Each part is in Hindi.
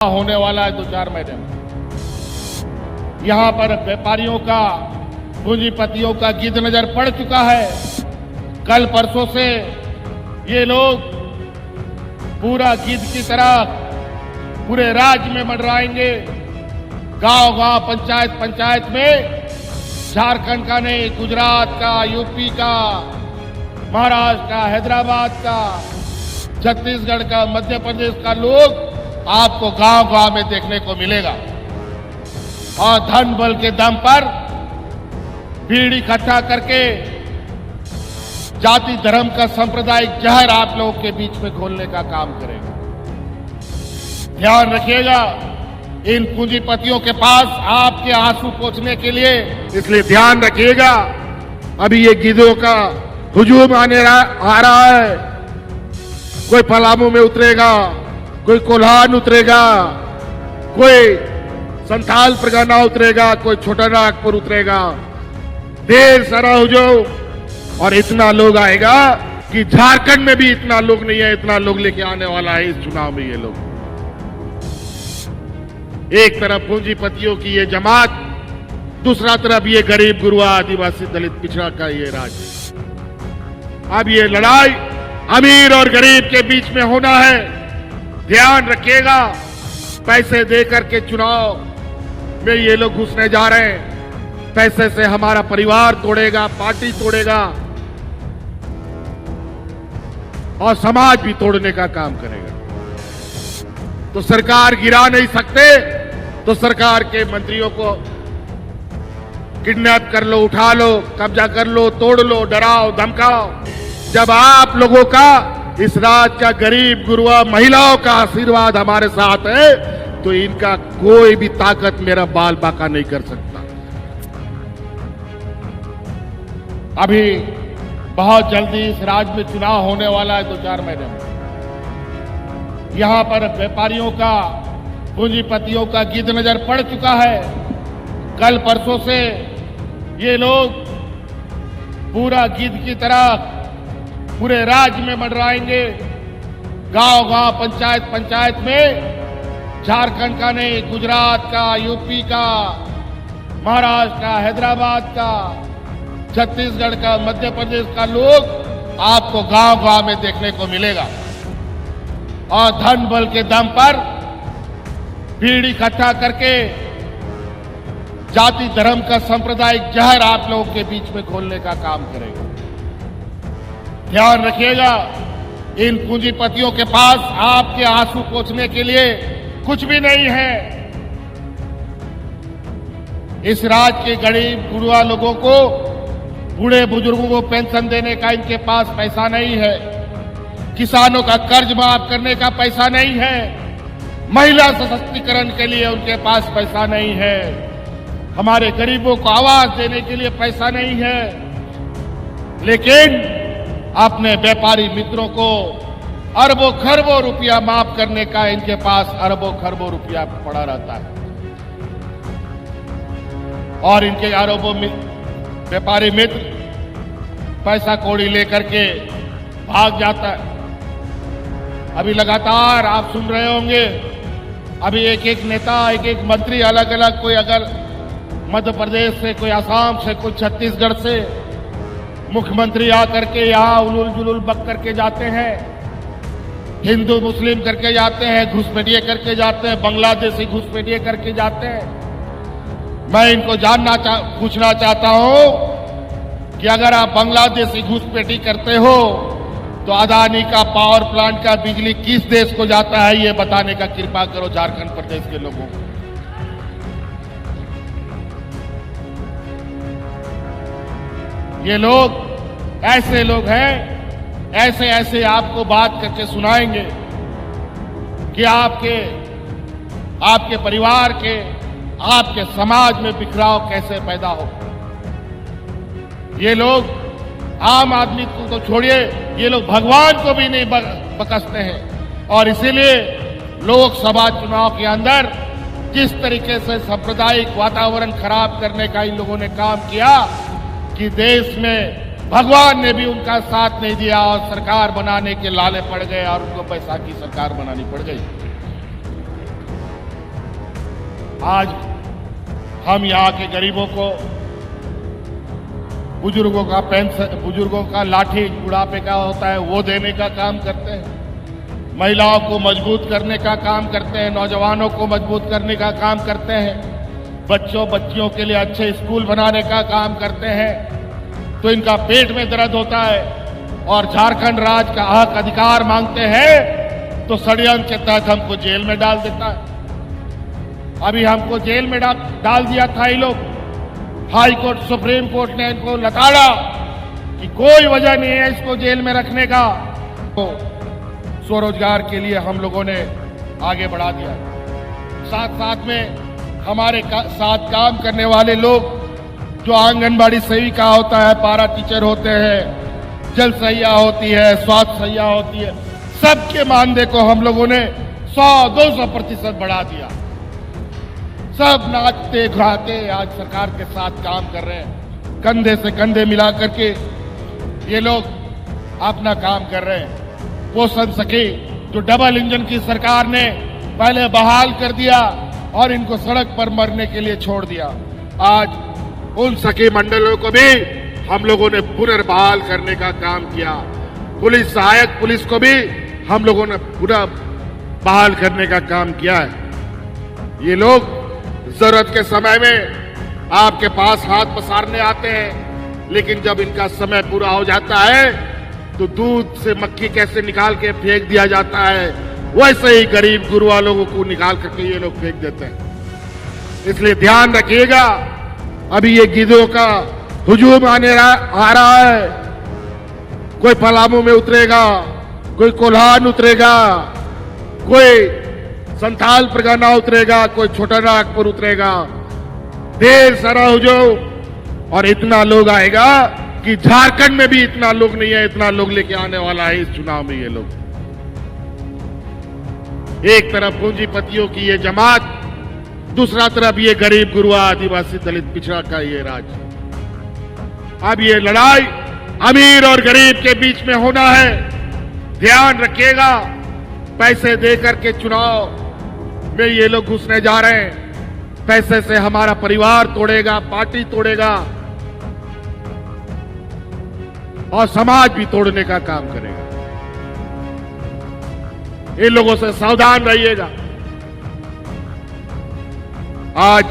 होने वाला है 2-4 महीने में। यहां पर व्यापारियों का, पूंजीपतियों का गिद्ध नजर पड़ चुका है। कल परसों से ये लोग पूरा गिद्ध की तरह पूरे राज्य में मंडराएंगे। गांव-गांव, पंचायत में झारखंड का नहीं, गुजरात का, यूपी का, महाराष्ट्र का, हैदराबाद का, छत्तीसगढ़ का, मध्य प्रदेश का लोग आपको गांव-गांव में देखने को मिलेगा। और धन बल के दम पर भीड़ इकट्ठा करके जाति धर्म का सांप्रदायिक जहर आप लोगों के बीच में घोलने का काम करेगा। ध्यान रखिएगा, इन पूंजीपतियों के पास आपके आंसू पोंछने के लिए, इसलिए ध्यान रखिएगा। अभी ये गिद्धों का हुजूम आ रहा है। कोई पलामू में उतरेगा, कोई कोल्हान उतरेगा, कोई संथाल परगना उतरेगा, कोई छोटा नागपुर उतरेगा। ढेर सारा हुजूम और इतना लोग आएगा कि झारखंड में भी इतना लोग नहीं है, इतना लोग लेके आने वाला है इस चुनाव में। ये लोग एक तरफ पूंजीपतियों की ये जमात, दूसरा तरफ ये गरीब गुरुआ आदिवासी दलित पिछड़ा का ये राज। अब ये लड़ाई अमीर और गरीब के बीच में होना है। ध्यान रखिएगा, पैसे देकर के चुनाव में ये लोग घुसने जा रहे हैं। पैसे से हमारा परिवार तोड़ेगा, पार्टी तोड़ेगा और समाज भी तोड़ने का काम करेगा। तो सरकार गिरा नहीं सकते, तो सरकार के मंत्रियों को किडनैप कर लो, उठा लो, कब्जा कर लो, तोड़ लो, डराओ, धमकाओ। जब आप लोगों का, इस राज्य का गरीब गुरुआ महिलाओं का आशीर्वाद हमारे साथ है, तो इनका कोई भी ताकत मेरा बाल बांका नहीं कर सकता। अभी बहुत जल्दी इस राज्य में चुनाव होने वाला है 2-4 महीने में। यहां पर व्यापारियों का, पूंजीपतियों का गिद्ध नजर पड़ चुका है। कल परसों से ये लोग पूरा गिद्ध की तरह पूरे राज्य में मंडराएंगे। गांव-गांव, पंचायत में झारखंड का नहीं, गुजरात का, यूपी का, महाराष्ट्र का, हैदराबाद का, छत्तीसगढ़ का, मध्य प्रदेश का लोग आपको गांव-गांव में देखने को मिलेगा। और धन बल के दम पर भीड़ इकट्ठा करके जाति धर्म का सांप्रदायिक जहर आप लोगों के बीच में घोलने का काम करेगा। ध्यान रखिएगा, इन पूंजीपतियों के पास आपके आंसू पोंछने के लिए कुछ भी नहीं है। इस राज्य के गरीब गुरुआ लोगों को, बूढ़े बुजुर्गों को पेंशन देने का इनके पास पैसा नहीं है। किसानों का कर्ज माफ करने का पैसा नहीं है। महिला सशक्तिकरण के लिए उनके पास पैसा नहीं है। हमारे गरीबों को आवाज देने के लिए पैसा नहीं है। लेकिन अपने व्यापारी मित्रों को अरबों खरबों रुपया माफ करने का इनके पास अरबों खरबों रुपया पड़ा रहता है। और इनके अरबों व्यापारी मित्र पैसा कौड़ी लेकर के भाग जाता है। अभी लगातार आप सुन रहे होंगे, अभी एक नेता, एक मंत्री अलग अलग, कोई अगर मध्य प्रदेश से, कोई असम से, कोई छत्तीसगढ़ से मुख्यमंत्री आकर के यहां उलूल जुलूल बक करके जाते हैं। हिंदू मुस्लिम करके जाते हैं, घुसपैठिए करके जाते हैं, बांग्लादेशी घुसपैठिए करके जाते हैं। मैं इनको पूछना चाहता हूं कि अगर आप बांग्लादेशी घुसपैठी करते हो तो अदानी का पावर प्लांट का बिजली किस देश को जाता है, ये बताने का कृपा करो झारखंड प्रदेश के लोगों को। ये लोग ऐसे लोग हैं, ऐसे आपको बात करके सुनाएंगे कि आपके परिवार के, आपके समाज में बिखराव कैसे पैदा हो। ये लोग आम आदमी को तो छोड़िए, ये लोग भगवान को भी नहीं बकसते हैं। और इसीलिए लोकसभा चुनाव के अंदर जिस तरीके से सांप्रदायिक वातावरण खराब करने का इन लोगों ने काम किया कि देश में भगवान ने भी उनका साथ नहीं दिया और सरकार बनाने के लाले पड़ गए और उनको पैसा की सरकार बनानी पड़ गई। आज हम यहाँ के गरीबों को, बुजुर्गों का पेंशन, बुजुर्गों का लाठी बुढ़ापे का होता है वो देने का काम करते हैं, महिलाओं को मजबूत करने का काम करते हैं, नौजवानों को मजबूत करने का काम करते हैं, बच्चों बच्चियों के लिए अच्छे स्कूल बनाने का काम करते हैं, तो इनका पेट में दर्द होता है और झारखंड राज्य का हक अधिकार मांगते हैं तो षड्यंत्र के तहत हमको जेल में डाल देता है। अभी हमको जेल में डाल दिया था ये लोग। हाई कोर्ट, सुप्रीम कोर्ट ने इनको लताड़ा कि कोई वजह नहीं है इसको जेल में रखने का। तो स्वरोजगार के लिए हम लोगों ने आगे बढ़ा दिया। साथ साथ में हमारे साथ काम करने वाले लोग जो आंगनबाड़ी सेविका होता है, पारा टीचर होते हैं, जल सहिया होती है, स्वास्थ्य सहिया होती है, सबके मानदेय को हम लोगों ने 100-200% बढ़ा दिया। सब नाचते गाते आज सरकार के साथ काम कर रहे हैं, कंधे से कंधे मिला करके ये लोग अपना काम कर रहे हैं। पोषण सखी जो डबल इंजन की सरकार ने पहले बहाल कर दिया और इनको सड़क पर मरने के लिए छोड़ दिया, आज उन सखी मंडलों को भी हम लोगों ने पुनर्बहाल करने का काम किया। पुलिस सहायक पुलिस को भी हम लोगों ने पुनः बहाल करने का काम किया है। ये लोग जरूरत के समय में आपके पास हाथ पसारने आते हैं, लेकिन जब इनका समय पूरा हो जाता है तो दूध से मक्खी कैसे निकाल के फेंक दिया जाता है, वैसे ही गरीब गुरुआ लोगों को निकाल करके ये लोग फेंक देते हैं। इसलिए ध्यान रखिएगा, अभी ये गिद्धों का हुजूम आ रहा है। कोई पलामू में उतरेगा, कोई कोल्हान उतरेगा, कोई संथाल परगना उतरेगा, कोई छोटा नागपुर उतरेगा, ढेर सारा हुजूम। और इतना लोग आएगा कि झारखंड में भी इतना लोग नहीं है, इतना लोग लेके आने वाला है इस चुनाव में ये लोग। एक तरफ पूंजीपतियों की ये जमात, दूसरा तरफ ये गरीब गुरुआ आदिवासी दलित पिछड़ा का ये राज। अब ये लड़ाई अमीर और गरीब के बीच में होना है। ध्यान रखिएगा, पैसे देकर के चुनाव में ये लोग घुसने जा रहे हैं। पैसे से हमारा परिवार तोड़ेगा, पार्टी तोड़ेगा और समाज भी तोड़ने का काम करेगा। इन लोगों से सावधान रहिएगा। आज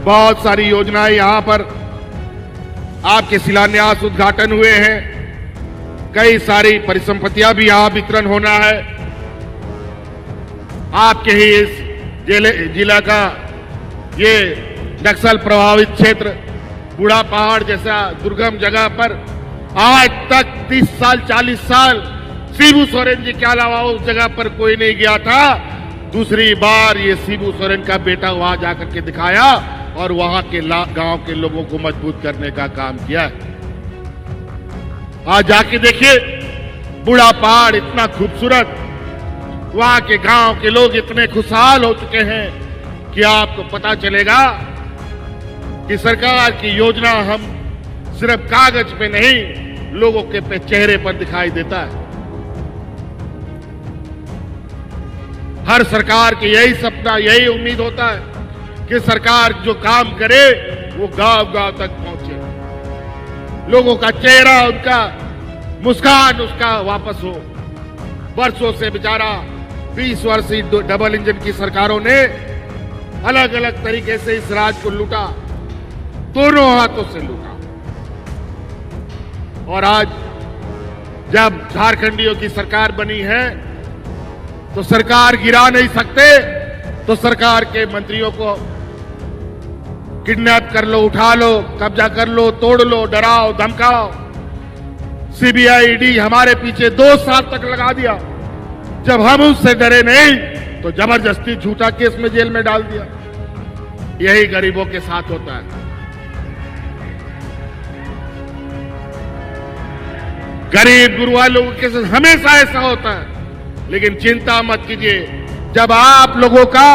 बहुत सारी योजनाएं यहां पर आपके शिलान्यास उद्घाटन हुए हैं, कई सारी परिसंपत्तियां भी यहां वितरण होना है। आपके ही इस जिला का ये नक्सल प्रभावित क्षेत्र बूढ़ा पहाड़ जैसा दुर्गम जगह पर आज तक 30 साल 40 साल शिबू सोरेन जी के अलावा उस जगह पर कोई नहीं गया था। दूसरी बार ये शिबू सोरेन का बेटा वहां जाकर के दिखाया और वहां के गांव के लोगों को मजबूत करने का काम किया है। आज जाके देखिए, बूढ़ा पहाड़ इतना खूबसूरत, वहां के गांव के लोग इतने खुशहाल हो चुके हैं कि आपको पता चलेगा कि सरकार की योजना हम सिर्फ कागज पे नहीं, लोगों के चेहरे पर दिखाई देता है। हर सरकार की यही सपना, यही उम्मीद होता है कि सरकार जो काम करे वो गांव गांव तक पहुंचे, लोगों का चेहरा, उनका मुस्कान उसका वापस हो। वर्षों से बेचारा 20 वर्षीय डबल इंजन की सरकारों ने अलग अलग तरीके से इस राज्य को लूटा, दोनों हाथों से लूटा। और आज जब झारखंडियों की सरकार बनी है तो सरकार गिरा नहीं सकते, तो सरकार के मंत्रियों को किडनैप कर लो, उठा लो, कब्जा कर लो, तोड़ लो, डराओ धमकाओ। सीबीआई ईडी हमारे पीछे 2 साल तक लगा दिया। जब हम उससे डरे नहीं तो जबरदस्ती झूठा केस में जेल में डाल दिया। यही गरीबों के साथ होता है। गरीब गुरुआ लोगों के साथ हमेशा ऐसा होता है। लेकिन चिंता मत कीजिए, जब आप लोगों का,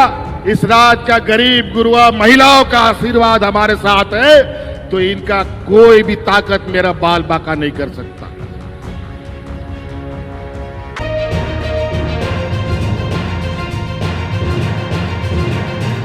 इस राज्य का गरीब गुरुआ महिलाओं का आशीर्वाद हमारे साथ है तो इनका कोई भी ताकत मेरा बाल बांका नहीं कर सकता।